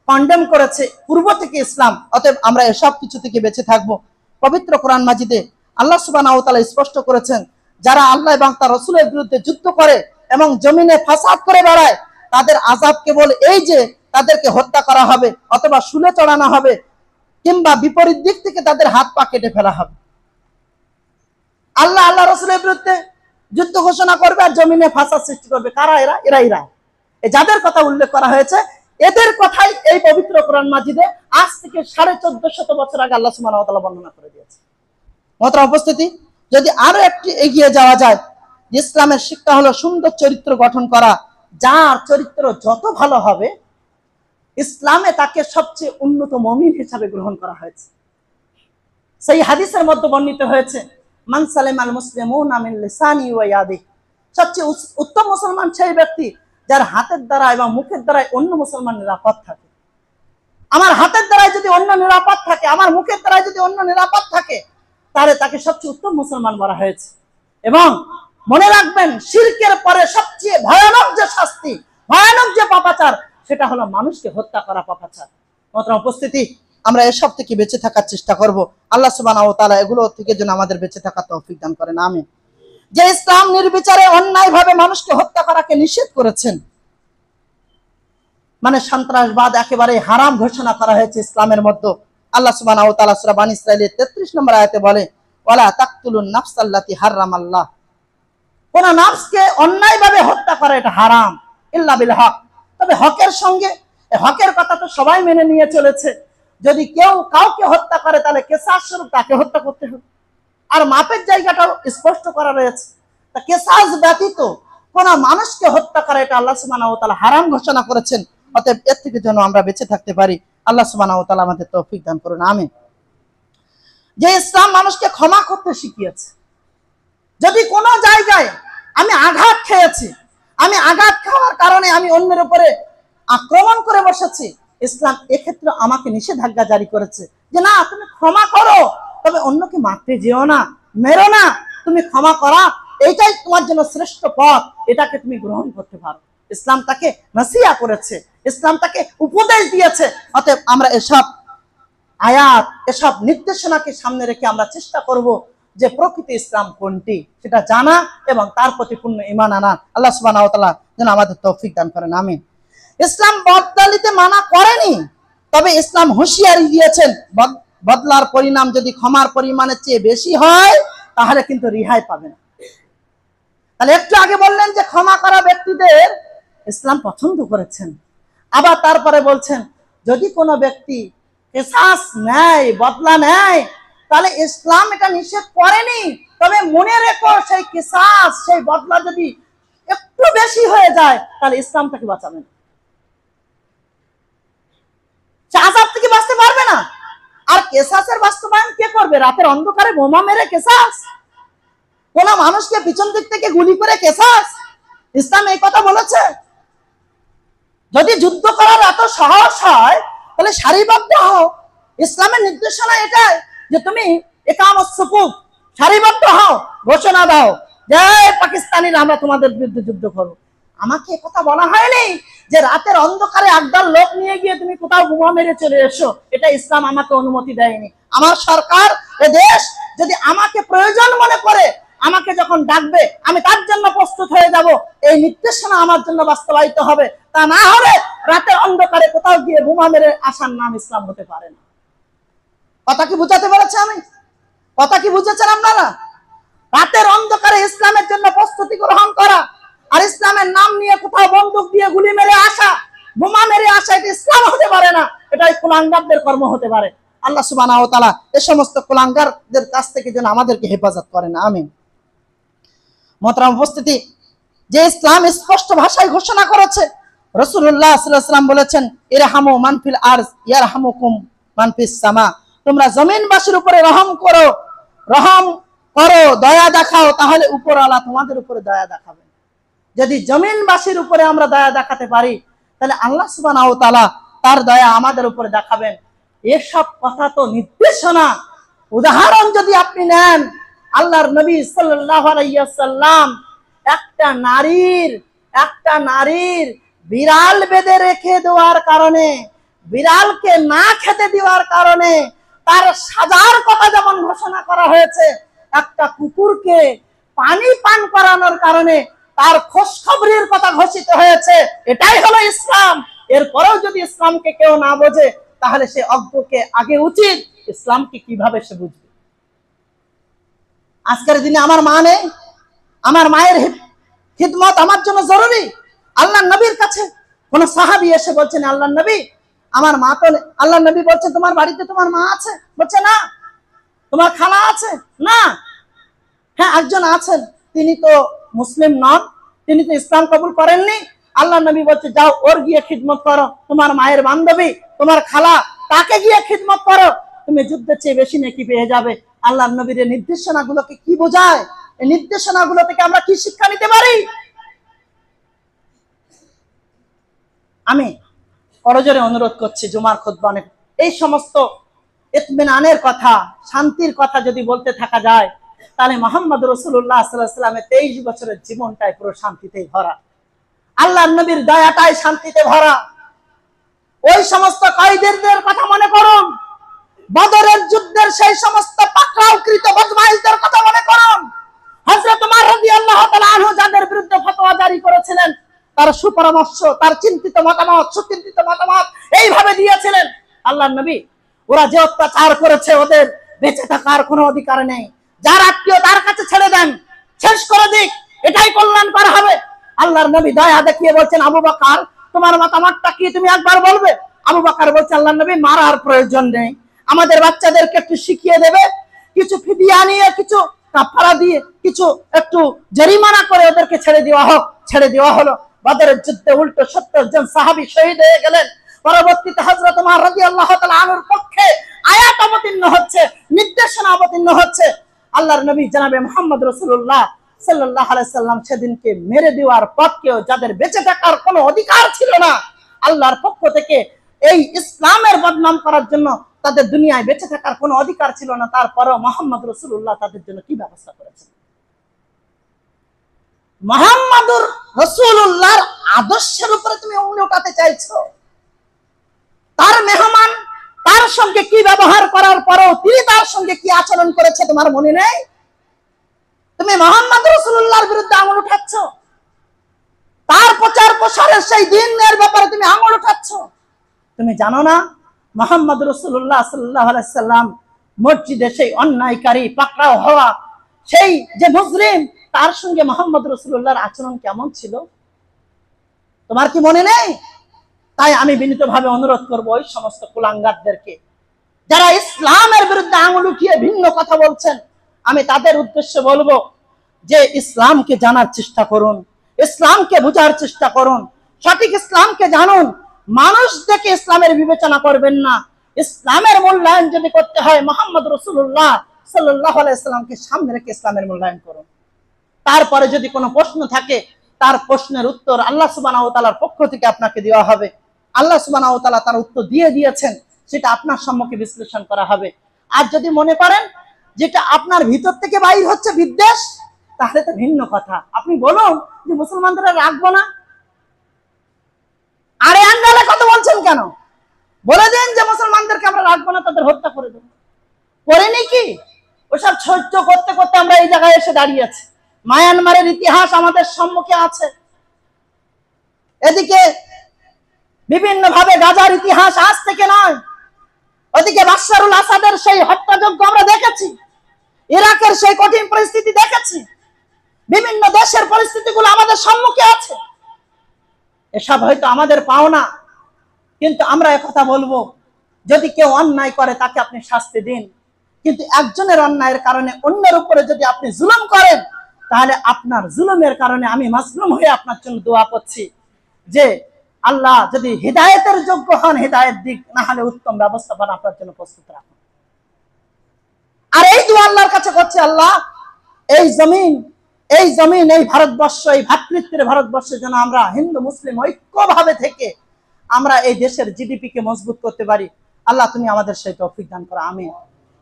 কন্ডেম করেছে পূর্ব থেকে ইসলাম। অতএব আমরা এসব কিছু থেকে বেঁচে থাকবো। পবিত্র কোরআন মাজিদে আল্লাহ সুবহানাহু ওয়া তাআলা স্পষ্ট করেছেন, যারা আল্লাহ এবং তার রাসূলের বিরুদ্ধে যুদ্ধ করে এবং জমিনে ফাসাদ করে বেড়ায়, তাদের আযাব কেবল এই যে তাদেরকে হত্যা করা হবে অথবা শুলে চড়ানো হবে, কিংবা বিপরীত দিক থেকে তাদের হাত পা কেটে ফেলা হবে। আল্লাহ আল্লাহ রাসূলের বিরুদ্ধে যুদ্ধ ঘোষণা করবে আর জমিনে ফাসাদ সৃষ্টি করবে। কারা এরা? এরা যাদের কথা উল্লেখ করা হয়েছে, এদের কথাই এই পবিত্র কোরআন মাজিদে আজ থেকে 1450 বছর আগে আল্লাহ সুবহানাহু ওয়া তাআলা বর্ণনা করে দিয়েছে। মোহতারাম উপস্থিতি, যদি আরো একটু এগিয়ে যাওয়া যায়, ইসলামের শিক্ষা হলো সুন্দর চরিত্র গঠন করা। যার চরিত্র যত ভালো হবে, ইসলামে তাকে সবচেয়ে উন্নত মুমিন হিসাবে গ্রহণ করা হয়েছে। সেই হাদিসের মধ্যে বর্ণিত হয়েছে, মান সালামাল মুসলিমুনা মিন লিসানি ওয়া ইয়াদিহি, সবচেয়ে উত্তম মুসলমান সেই ব্যক্তি যার হাতের দ্বারা এবং মুখের দ্বারা অন্য মুসলমান নিরাপদ থাকে। আমার হাতের দ্বারাই যদি অন্য নিরাপদ থাকে, আমার মুখের দ্বারাই যদি অন্য নিরাপদ থাকে, তাহলে তাকে সবচেয়ে উত্তম মুসলমান বলা হয়েছে। এবং মনে রাখবেন, শিরকের পরে সবচেয়ে ভয়ানক যে শাস্তি, ভয়ানক যে পাপাচার, সেটা হলো মানুষকে হত্যা করা পাপাচার। মোহতারাম উপস্থিতি, আমরা এসব থেকে বেঁচে থাকার চেষ্টা করব। আল্লাহ সুবহানাহু ওয়া তাআলা এগুলো থেকে যেন আমাদের বেঁচে থাকার তৌফিক দান করেন, আমিন। যে ইসলাম নির্বিচারে অন্যায়ভাবে মানুষকে হত্যা করাকে নিষেধ করেছেন, মানে সন্ত্রাসবাদ একেবারে হারাম ঘোষণা করা হয়েছে ইসলামের মধ্যে। আল্লাহ সুবহানাহু ওয়া তাআলা সূরা বানী ইসরাঈলের 33 নম্বর আয়াতে বলে, ওয়ালা তাকতুলুন নাফসাল্লাতী হারামাল্লাহ, কোন নাফসকে অন্যায়ভাবে হত্যা করা এটা হারাম, ইল্লা বিল হক, তবে হকের সঙ্গে। হকের কথা তো সবাই মেনে নিয়ে চলেছে। যদি কেউ কাউকে হত্যা করে, তাহলে কিসাস স্বরূপ তাকে হত্যা করতে হবে। আর মাপের জায়গাটাও স্পষ্ট করা রয়েছে। তা কিসাস ব্যতীত কোন মানুষকে হত্যা করা, এটা আল্লাহ সুবহানাহু ওয়া তাআলা হারাম ঘোষণা করেছেন। অতএব এর থেকে যেন আমরা বেঁচে থাকতে পারি, আল্লাহ সুবহানাহু ওয়া তাআলা আমাদের তৌফিক দান করুন, আমিন। যে ইসলাম মানুষকে ক্ষমা করতে শিখিয়েছে। যদি কোনো জায়গায় আমি আঘাত খেয়েছি, আমি আঘাত খাওয়ার কারণে আমি অন্যের উপরে আক্রমণ করে বসেছি, ইসলাম এক্ষেত্রে আমাকে নিষেধাজ্ঞা জারি করেছে যে না, তুমি ক্ষমা করো, তবে অন্যকে মারতে যেও না, মেরো না, তুমি ক্ষমা করা এইটাই তোমার জন্য শ্রেষ্ঠ পথ, এটাকে তুমি গ্রহণ করতে পারো। ইসলাম তাকে নসিহত করেছে, ইসলাম তাকে উপদেশ দিয়েছে। অতএব আমরা এসব আয়াত, এসব নির্দেশনাকে সামনে রেখে আমরা চেষ্টা করব যে প্রকৃত ইসলাম কোনটি সেটা জানা এবং তার প্রতি পূর্ণ ঈমান আনা। আল্লাহ সুবহানাহু ওয়া তাআলা যেন আমাদের তৌফিক দান করেন, আমিন। ইসলাম বদলাতে মানা করেনি, তবে ইসলাম হুঁশিয়ারি দিয়েছেন, বদলার পরিণাম যদি ক্ষমার পরিমাণের চেয়ে বেশি হয়, তাহলে কিন্তু রিহাই পাবে না। তাহলে একটু আগে বললেন যে ক্ষমা করা ব্যক্তিদের ইসলাম পছন্দ করেছেন, আবার তারপরে বলছেন যদি কোনো ব্যক্তি কিসাস নেয়, বদলা নেয়, তাহলে ইসলাম এটা নিষেধ করেনি, তবে মনে রেখো সেই কিসাস, সেই বদলা যদি একটু বেশি হয়ে যায়, তাহলে ইসলাম তাকে বাঁচাবে না। করবে? রাতের অন্ধকারে বোমা মেরে কেসাস, কোন মানুষকে পিছন দিক থেকে গুলি করে কেসাস? ইসলাম এই কথা বলেছে? যদি যুদ্ধ করার এত সাহস হয় তাহলে সারিবদ্ধ হও। ইসলামের নির্দেশনা এটাই যে তুমি ইকামত সুফুফ, সারিবদ্ধ হও, ঘোষণা দাও যে পাকিস্তানিরা আমরা তোমাদের বিরুদ্ধে যুদ্ধ করব। আমাকে কথা বলা হয়নি যে রাতের অন্ধকারে একদল লোক নিয়ে গিয়ে তুমি কোথাও বোমা মেরে চলে এসো। এটা ইসলাম আমাকে অনুমতি দেয়নি। আমার সরকার, এ দেশ যদি আমাকে প্রয়োজন মনে করে, আমাকে যখন ডাকবে আমি তার জন্য প্রস্তুত হয়ে যাব। এই নির্দেশনা আমার জন্য বাস্তবায়িত হবে। তা না হলে রাতের অন্ধকারে কোথাও গিয়ে বোমা মেরে আসার নাম ইসলাম হতে পারে না। কথা কি বুঝাতে পেরেছি আমি? কথা কি বুঝেছেন আপনারা? রাতের অন্ধকারে ইসলামের জন্য প্রস্তুতি গ্রহণ করা আর ইসলামের নাম নিয়ে কোথাও বন্দুক দিয়ে গুলি মেরে আসা, বোমা মেরে আসা, এটা ইসলাম হতে পারে না। এটাই কুলাঙ্গারদের কর্ম হতে পারে। আল্লাহ সুবহানাহু ওয়া তাআলা এই সমস্ত কুলাঙ্গারদের কাছ থেকে যেন আমাদেরকে হেফাজত করেন, আমিন। মোহতারাম উপস্থিতি, যে ইসলাম স্পষ্ট ভাষায় ঘোষণা করেছে, রাসূলুল্লাহ সাল্লাল্লাহু আলাইহি ওয়াসাল্লাম বলেছেন, ইরহামু মান ফিল আরজ ইয়ারহামুকুম মান ফিস সামা। তোমরা জমিনবাসীর উপরে রহম করো, দয়া দেখাও, তাহলে উপরওয়ালা তোমাদের উপরে দয়া দেখাবেন। যদি জমিনবাসীর উপরে আমরা দয়া দেখাতে পারি তাহলে আল্লাহ সুবহানাহু ওয়া তাআলা তার দয়া আমাদের উপরে দেখাবেন। এসব কথা তো নির্দেশনা। উদাহরণ যদি আপনি নেন, আল্লাহর নবী সাল্লাল্লাহু আলাইহি ওয়াসাল্লাম একটা নারীর বিড়াল বেঁধে রেখে দেওয়ার কারণে, বিড়ালকে না খেতে দেওয়ার কারণে তার সাজার কথা যেমন ঘোষণা করা হয়েছে, একটা কুকুরকে পানি পান করানোর কারণে তার খোঁজখবরের কথা ঘোষিত হয়েছে। এটাই হলো ইসলাম। এরপরেও যদি ইসলামকে কেউ না বোঝে তাহলে সে অজ্ঞকে আগে উচিত ইসলামকে কিভাবে সে বুঝবে। আজকের দিনে আমার মা নেই, আমার মায়ের খিদমত আমার জন্য জরুরি। আল্লাহ নবীর কাছে কোন সাহাবী এসে বলছেন, আল্লাহ নবী আমার মা তো, আল্লাহ নবী বলছেন তোমার বাড়িতে তোমার মা আছে? বলছে না। তোমার খালা আছে? না। হ্যাঁ একজন আছেন, তিনি তো মুসলিম নন, তিনি তো ইসলাম কবুল করেননি। আল্লাহ নবী বলছে যাও ওর গিয়ে খিদমত করো, তোমার মায়ের বান্ধবী তোমার খালা, তাকে গিয়ে খিদমত করো, তুমি যুদ্ধের চেয়ে বেশি নেকি পেয়ে যাবে। আল্লাহ নবীর নির্দেশনাগুলোকে কি বোঝায়? এই নির্দেশনাগুলো থেকে আমরা কি শিক্ষা নিতে পারি? আমি করজোরে অনুরোধ করছি জুমার খুতবানে এই সমস্ত ইতমিনানের কথা, শান্তির কথা যদি বলতে থাকা যায় তাহলে মুহাম্মদ রাসূলুল্লাহ সাল্লাল্লাহু আলাইহি ওয়াসাল্লামের 23 বছরের জীবনটাই পুরো শান্তিতেই ভরা, আল্লাহর নবীর দয়াটাই শান্তিতে ভরা। ওই সমস্ত কয়েদীদের কথা মনে করুন, বদরের যুদ্ধের সেই সমস্ত পাকড়াওকৃত বদমাইশদের কথা মনে করুন। হযরত ওমর রাদিয়াল্লাহু তাআলা আনহু যাদের বিরুদ্ধে ফতোয়া জারি করেছিলেন, তার সুপরামর্শ, তার চিন্তিত মতামত, সুচিন্তিত মতামত এইভাবে দিয়েছিলেন। আল্লাহর নবী ওরা যে অত্যাচার করেছে ওদের বেঁচে থাকার কোনো অধিকার নেই, যার আত্মীয় তার কাছে ছেড়ে দেন, শেষ করে দিক, এটাই কল্যাণ করা হবে। আল্লাহর নবী দয়া দেখিয়ে বলছেন, আবু বকর তোমার মতামতটা কি তুমি একবার বলবে? আবু বকর বলছে, আল্লাহর নবী মারার প্রয়োজন নেই, আমাদের বাচ্চাদেরকে একটু শিখিয়ে দেবে, কিছু ফিদিয়া নিয়ে, কিছু কাফারা দিয়ে, কিছু একটু জরিমানা করে ওদেরকে ছেড়ে দেওয়া হোক। ছেড়ে দেওয়া হলো। বদরের যুদ্ধে উল্টো 70 জন সাহাবী শহীদ হয়ে গেলেন। পরবর্তীতে হযরত ওমর রাদিয়াল্লাহু তাআলা আনহুর পক্ষে আয়াত অবতীর্ণ হচ্ছে, নির্দেশনা অবতীর্ণ হচ্ছে। আল্লাহর নবী জনাবে মুহাম্মদ রাসূলুল্লাহ সাল্লাল্লাহু আলাইহি সাল্লাম সেদিনকে মেরে দেওয়ার পথকেও যাদের বেঁচে থাকার কোনো অধিকার ছিল না, আল্লাহর পক্ষ থেকে এই ইসলামের বদনাম করার জন্য তাদের দুনিয়ায় বেঁচে থাকার কোনো অধিকার ছিল না, তারপরেও মুহাম্মদ রাসূলুল্লাহ তাদের জন্য কি ব্যবস্থা করেছেন? মুহাম্মদুর রাসূলুল্লাহর আদর্শের উপরে তুমি উংলি উঠাতে চাইছো। তার মেহমান, তার সঙ্গে কি ব্যবহার করার পরেও তিনি তার সঙ্গে কি আচরণ করেছে তোমার মনে নেই? তুমি মুহাম্মদ রাসূলুল্লাহর বিরুদ্ধে আঙুল উঠাচ্ছ, তার প্রচার প্রসারের সেই দিনের ব্যাপারে তুমি আঙুল উঠাচ্ছ। তুমি জানো না মুহাম্মদ রাসূলুল্লাহ সাল্লাল্লাহু আলাইহি সাল্লাম মসজিদে সেই অন্যায়কারী পাকড়াও হওয়া সেই যে মুজরিম, তার সঙ্গে মুহাম্মদ রাসূলুল্লাহর আচরণ কেমন ছিল? তোমার কি মনে নেই? তাই আমি বিনীতভাবে অনুরোধ করব ওই সমস্ত কুলাঙ্গারদেরকে যারা ইসলামের বিরুদ্ধে আঙুল উঠিয়ে ভিন্ন কথা বলছেন, আমি তাদের উদ্দেশ্যে বলবো যে ইসলামকে জানার চেষ্টা করুন, ইসলামকে বোঝার চেষ্টা করুন, সঠিক ইসলামকে জানুন। মানুষ দেখে ইসলামের বিবেচনা করবেন না, ইসলামের মূল্যায়ন যদি করতে হয় মুহাম্মদ রাসূলুল্লাহ সাল্লাল্লাহু আলাইহি সাল্লামকে সামনে রেখে ইসলামের মূল্যায়ন করুন। তারপরে যদি কোনো প্রশ্ন থাকে তার প্রশ্নের উত্তর আল্লাহ সুবহানাহু ওয়া তাআলার পক্ষ থেকে আপনাকে দেওয়া হবে। আল্লাহ সুবহানাহু ওয়া তাআলা তার উত্তর দিয়ে দিয়েছেন, সেটা আপনার সম্মুখে বিশ্লেষণ করা হবে। আর যদি মনে করেন যেটা আপনার ভিতর থেকে বাইর হচ্ছে বিদ্বেষ, তাহলে তো ভিন্ন কথা। আপনি বলুন যে মুসলমানদের রাখবো না, আরে আন্দালে কথা বলছেন কেন? বলে দেন যে মুসলমানদেরকে আমরা রাখবো না, তাদের হত্যা করে দেবো। করেনি কি? ওসব সহ্য করতে করতে আমরা এই জায়গায় এসে দাঁড়িয়ে আছি। মায়ানমারের ইতিহাস আমাদের সম্মুখে আছে, এদিকে বিভিন্ন ভাবে গাজার ইতিহাস আজ থেকে নয়, ওদিকে বাশারুল আসাদের সেই হত্যাযজ্ঞ আমরা দেখেছি, ইরাকের সেই কঠিন পরিস্থিতি দেখেছি, বিভিন্ন দেশের পরিস্থিতিগুলো আমাদের সম্মুখে আছে। এসব হয়তো আমাদের পাওনা, কিন্তু আমরা একথা বলবো, যদি কেউ অন্যায় করে তাকে আপনি শাস্তি দিন, কিন্তু একজনের অন্যায়ের কারণে অন্যের উপরে যদি আপনি জুলুম করেন, তাহলে আপনার জুলুমের কারণে আমি মাজলুম হয়ে আপনার জন্য দোয়া করছি যে আল্লাহ যদি হিদায়াতের যোগ্য হন হিদায়াত দিক, না হলে উত্তম ব্যবস্থাপনা আপনার জন্য প্রস্তুত রাখুন। আর এই দোয়া আল্লাহর কাছে করছে, আল্লাহ এই জমিন এই ভারতবর্ষ, এই ভ্রাতৃত্বের ভারতবর্ষের জন্য আমরা হিন্দু মুসলিম ঐক্যভাবে থেকে আমরা এই দেশের জিডিপি কে মজবুত করতে পারি। আল্লাহ তুমি আমাদের সেই তৌফিক দান করো, আমিন।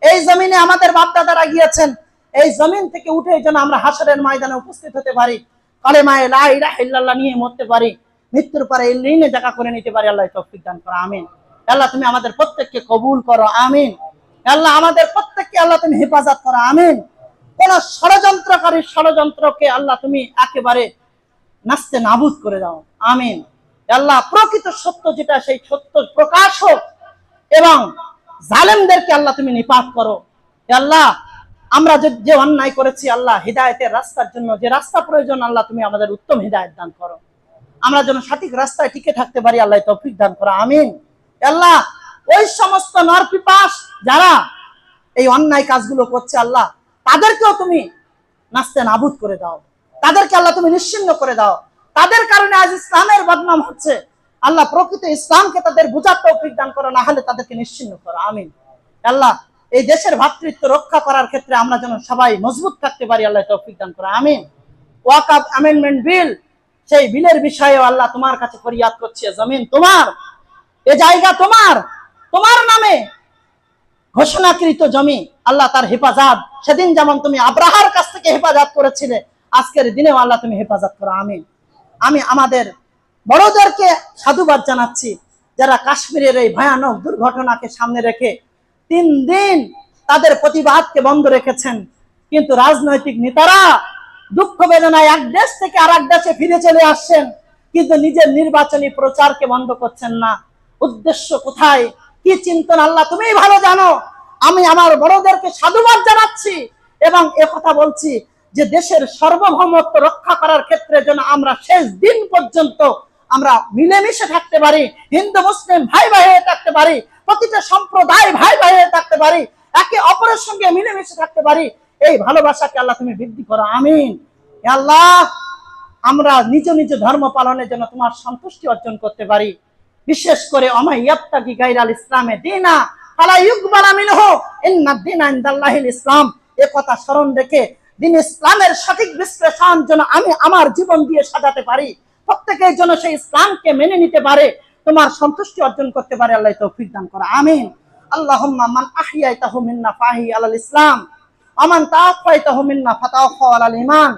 এই জমিনে আমাদের বাপ দাদারা গিয়েছেন, এই জমিন থেকে উঠে যেন আমরা হাসরের ময়দানে উপস্থিত হতে পারি, কালেমায়ে লা ইলাহা ইল্লাল্লাহ নিয়ে মরতে পারি, মৃত্যুর পরে ইল্লিনে জায়গা করে নিতে পারি। আল্লাহ তৌফিক দান করো, আমিন। আল্লাহ তুমি আমাদের প্রত্যেককে কবুল করো, আমিন। আল্লাহ আমাদের প্রত্যেককে আল্লাহ তুমি হেফাজত করো, আমিন। কোন ষড়যন্ত্রকারী ষড়যন্ত্রকে আল্লাহ তুমি একেবারে নাস্তে নাবুদ করে দাও, আমিন। আল্লাহ প্রকৃত সত্য যেটা, সেই সত্য প্রকাশ হোক এবং জালেমদেরকে আল্লাহ তুমি নিপাত করো। আল্লাহ আমরা যে অন্যায় করেছি, আল্লাহ হিদায়াতের রাস্তার জন্য যে রাস্তা প্রয়োজন, আল্লাহ তুমি আমাদের উত্তম হিদায়াত দান করো, আমরা যেন সঠিক রাস্তায় টিকে থাকতে পারি। আল্লাহ তৌফিক দান করো, আমিন। আল্লাহ ওই সমস্ত নরপিপাস যারা এই অন্যায় কাজগুলো করছে, আল্লাহ তাদেরকেও তুমি নাস্তে নাবুদ করে দাও, তাদেরকে আল্লাহ তুমি নিশ্চিহ্ন করে দাও। তাদের কারণে আজ ইসলামের বদনাম হচ্ছে, আল্লাহ প্রকৃত ইসলামকে তাদের বুঝার তৌফিক দান করো, না হলে তাদেরকে নিশ্চিহ্ন করো, আমিন। আল্লাহ এই দেশের ভ্রাতৃত্ব রক্ষা করার ক্ষেত্রে আমরা যেন সবাই মজবুত থাকতে পারি, আল্লাহ তৌফিক দান করো, আমিন। ওয়াকফ অ্যামেন্ডমেন্ট বিল, সেই বিলের বিষয়ে আল্লাহ তোমার কাছে ফরিয়াদ করছে, জমিন তোমার, এ জায়গা তোমার, তোমার নামে ঘোষণাকৃত জমি, আল্লাহ তার হেফাজত সেদিন যেমন তুমি আব্রাহার কাছ থেকে হেফাজত করেছিলে, আজকের দিনেও আল্লাহ তুমি হেফাজত করো, আমিন। আমি আমাদের বড়দেরকে সাধুবাদ জানাচ্ছি, যারা কাশ্মীরের এই ভয়ানক দুর্ঘটনাকে সামনে রেখে 3 দিন তাদের প্রতিবাদকে বন্ধ রেখেছেন, কিন্তু রাজনৈতিক নেতারা দুঃখ বেদনায় এক দেশ থেকে আর এক দেশে ফিরে চলে আসছেন, কিন্তু নিজের নির্বাচনী প্রচারকে বন্ধ করছেন না। উদ্দেশ্য কোথায়, কি চিন্তন, আল্লাহ তুমি ভালো জানো। আমি আমার বড়দেরকে সাধুবাদ জানাচ্ছি এবং একথা বলছি যে দেশের সার্বভৌমত্ব রক্ষা করার ক্ষেত্রে যেন আমরা শেষ দিন পর্যন্ত আমরা মিলেমিশে থাকতে পারি, হিন্দু মুসলিম ভাই ভাই হয়ে থাকতে পারি, প্রতিটা সম্প্রদায় ভাই ভাই হয়ে থাকতে পারি, একে অপরের সঙ্গে মিলেমিশে থাকতে পারি। এই ভালোবাসাকে আল্লাহ তুমি বৃদ্ধি করো, আমিন। আল্লাহ আমরা নিজ নিজ ধর্ম পালনের জন্য তোমার সন্তুষ্টি অর্জন করতে পারি। বিশেষ করে অমাইয়াবতাগি গায়রাল ইসলামে দীনা ফালা ইউকবালা মিনহু ইন্নাদ দীনা ইনদাল্লাহিল ইসলাম, এই কথা স্মরণ রেখে দিন ইসলামের সঠিক বিশ্লেষণ যেন আমি আমার জীবন দিয়ে সাজাতে পারি, প্রত্যেকের জন্য সেই ইসলামকে মেনে নিতে পারে, তোমার সন্তুষ্টি অর্জন করতে পারে। আল্লাহ তৌফিক দান করো, আমিন। আল্লাহুম্মা মান আহইয়াতাহু মিন্না ফাহি আলাল ইসলাম আমান তাওফাইতাহু মিন্না ফাতাওফা আলাল ঈমান।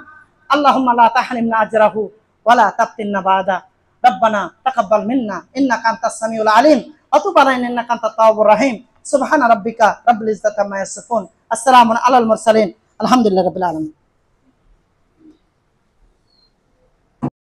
আল্লাহুম্মা লা তাহরিমনা আজরাহু ওয়া লা তাফতিননা বাদা। রব্বানা তাকাব্বাল মিন্না ইন্নাকা আনতাস সামিউল আলিম ওয়া তুব আলাইনা ইন্নাকা আনতাত তাওয়াবুর রহিম। সুবহানা রাব্বিকা রাব্বিল ইজ্জাতি আম্মা ইয়াসিফুন। আসসালামু আলাল মুরসালিন। আলহামদুলিল্লাহি রাব্বিল আলামিন।